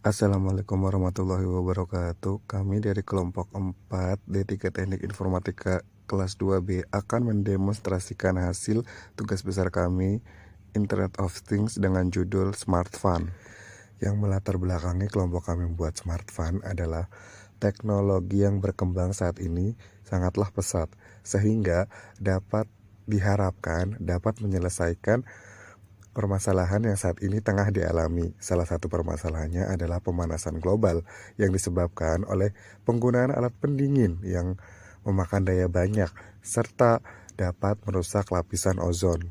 Assalamualaikum warahmatullahi wabarakatuh. Kami dari kelompok 4 D3 Teknik Informatika kelas 2B akan mendemonstrasikan hasil tugas besar kami Internet of Things dengan judul Smartphone. Yang melatar belakangi kelompok kami membuat smartphone adalah teknologi yang berkembang saat ini sangatlah pesat, sehingga diharapkan dapat menyelesaikan permasalahan yang saat ini tengah dialami. Salah satu permasalahannya adalah pemanasan global yang disebabkan oleh penggunaan alat pendingin yang memakan daya banyak serta dapat merusak lapisan ozon.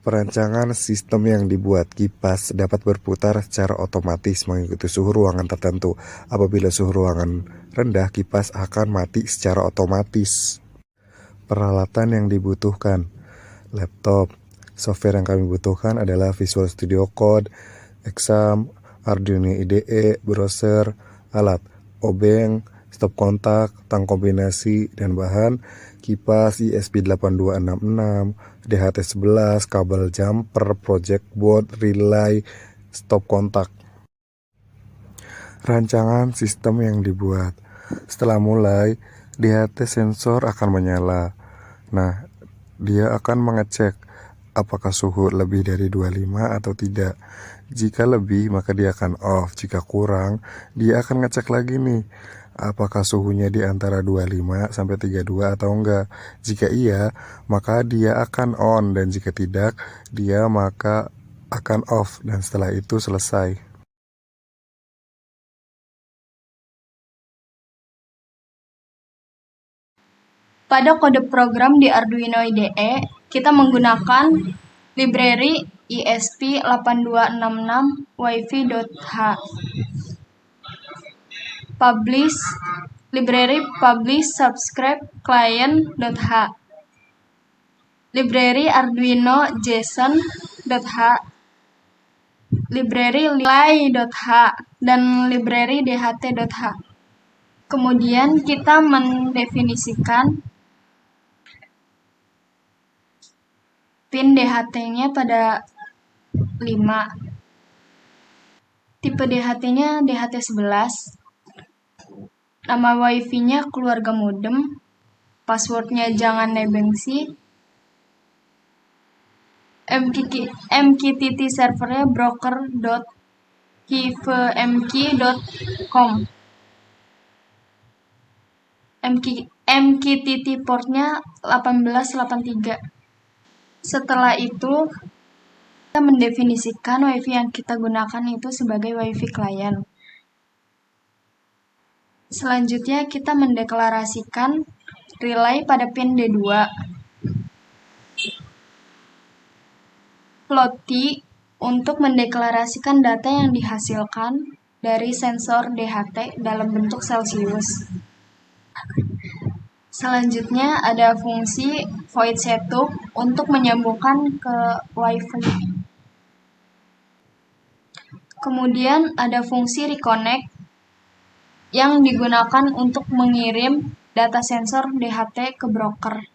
Perancangan sistem yang dibuat kipas dapat berputar secara otomatis mengikuti suhu ruangan tertentu. Apabila suhu ruangan rendah, kipas akan mati secara otomatis. Peralatan yang dibutuhkan: laptop. Software yang kami butuhkan adalah Visual Studio Code, Exam, Arduino IDE, browser, alat, obeng, stop kontak, tang kombinasi, dan bahan, kipas ESP8266, DHT11, kabel jumper, project board, relay, stop kontak. Rancangan sistem yang dibuat: setelah mulai, DHT sensor akan menyala. Nah, dia akan mengecek apakah suhu lebih dari 25 atau tidak. Jika lebih, maka dia akan off. Jika kurang, dia akan ngecek lagi nih, apakah suhunya di antara 25 sampai 32 atau enggak. Jika iya, maka dia akan on, dan jika tidak, dia maka akan off, dan setelah itu selesai. Pada kode program di Arduino IDE, kita menggunakan library ESP8266 wifi.h, publish, library publish subscribe client.h, library Arduino JSON.h, library relay.h, dan library dht.h. Kemudian kita mendefinisikan pin DHT-nya pada 5. Tipe DHT-nya DHT11. Nama wifi-nya keluarga modem. Password-nya jangan nebengsi. MQTT servernya broker.hivemq.com. MQTT portnya 1883. Setelah itu, kita mendefinisikan WiFi yang kita gunakan itu sebagai WiFi klien. Selanjutnya, kita mendeklarasikan relay pada pin D2. Floaty untuk mendeklarasikan data yang dihasilkan dari sensor DHT dalam bentuk Celsius. Selanjutnya ada fungsi void setup untuk menyambungkan ke WiFi. Kemudian ada fungsi reconnect yang digunakan untuk mengirim data sensor DHT ke broker.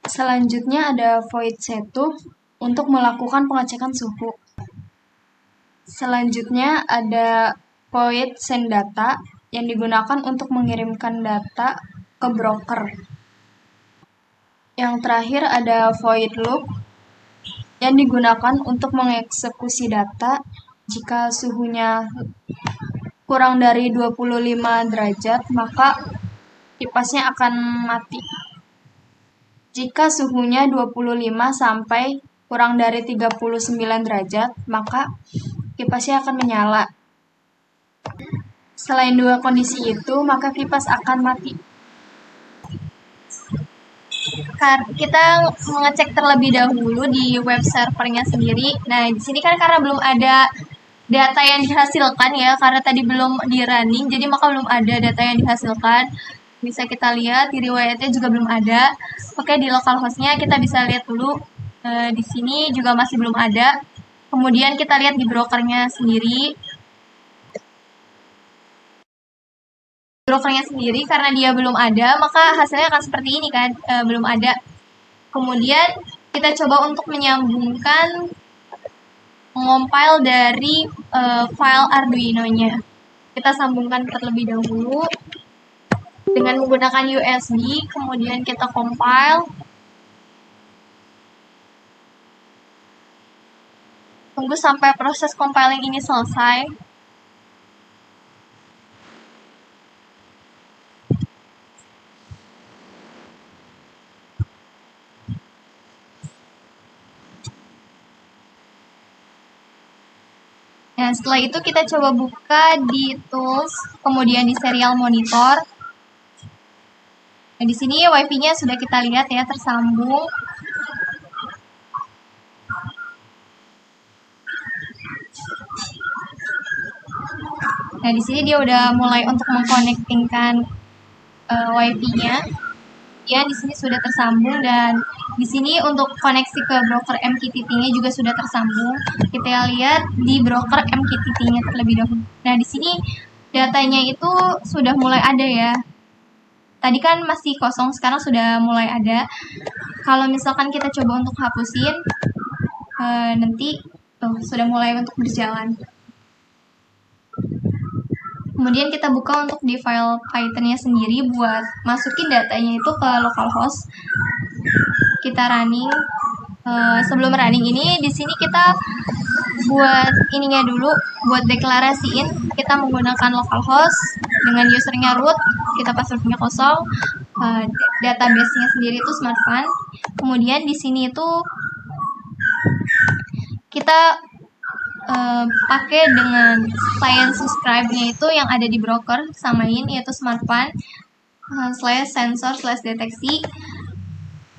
Selanjutnya ada void setup untuk melakukan pengecekan suhu. Selanjutnya ada void send data yang digunakan untuk mengirimkan data ke broker. Yang terakhir ada void loop yang digunakan untuk mengeksekusi data jika suhunya kurang dari 25 derajat, maka kipasnya akan mati. Jika suhunya 25 sampai kurang dari 39 derajat, maka kipasnya akan menyala. Selain dua kondisi itu, maka kipas akan mati. Kita mengecek terlebih dahulu di web servernya sendiri. Nah, di sini kan karena belum ada data yang dihasilkan ya, karena tadi belum di running, jadi maka belum ada data yang dihasilkan. Bisa kita lihat di riwayatnya juga belum ada. Oke, di localhostnya kita bisa lihat dulu. Di sini juga masih belum ada. Kemudian kita lihat di brokernya sendiri. Karena dia belum ada, maka hasilnya akan seperti ini kan, belum ada. Kemudian kita coba untuk menyambungkan mengompil dari file Arduino-nya. Kita sambungkan terlebih dahulu dengan menggunakan USB, kemudian kita compile. Tunggu sampai proses compiling ini selesai. Nah, setelah itu kita coba buka di tools, kemudian di serial monitor. Nah, di sini WiFi-nya sudah kita lihat ya, tersambung. Nah, di sini dia udah mulai untuk mengkonektingkan WiFi-nya. Ya, di sini sudah tersambung, dan di sini untuk koneksi ke broker MQTT-nya juga sudah tersambung. Kita lihat di broker MQTT-nya terlebih dahulu. Nah, di sini datanya itu sudah mulai ada ya. Tadi kan masih kosong, sekarang sudah mulai ada. Kalau misalkan kita coba untuk hapusin, nanti tuh sudah mulai untuk berjalan. Kemudian kita buka untuk di file Python-nya sendiri buat masukin datanya itu ke localhost. Kita running. Sebelum running ini, di sini kita buat ininya dulu, buat deklarasiin. Kita menggunakan localhost dengan usernya root. Kita passwordnya kosong. Database-nya sendiri itu smartfun. Kemudian di sini itu kita pakai dengan client subscribe-nya itu yang ada di broker, samain yaitu smartfun slash sensor slash deteksi.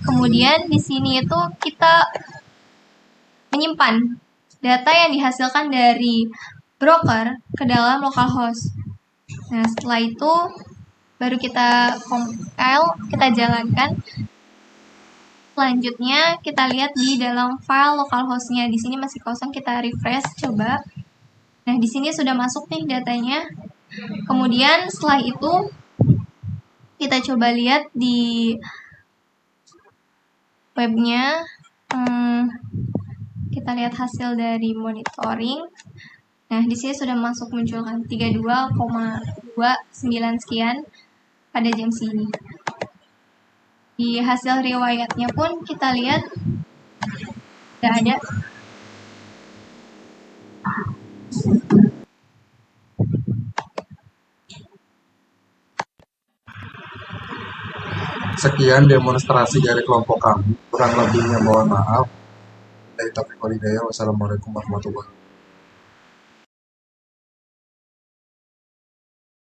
Kemudian di sini itu kita menyimpan data yang dihasilkan dari broker ke dalam localhost. Nah, setelah itu baru kita compile, kita jalankan. Selanjutnya kita lihat di dalam file localhost-nya. Di sini masih kosong, kita refresh coba. Nah, di sini sudah masuk nih datanya. Kemudian setelah itu kita coba lihat di webnya. Kita lihat hasil dari monitoring. Nah, di sini sudah masuk munculkan 32,29 sekian pada jam sini. Di hasil riwayatnya pun kita lihat tidak ada. Sekian demonstrasi dari kelompok kami. Kurang lebihnya mohon maaf. Dari Taufik Walhidayah. Wassalamualaikum warahmatullahi wabarakatuh.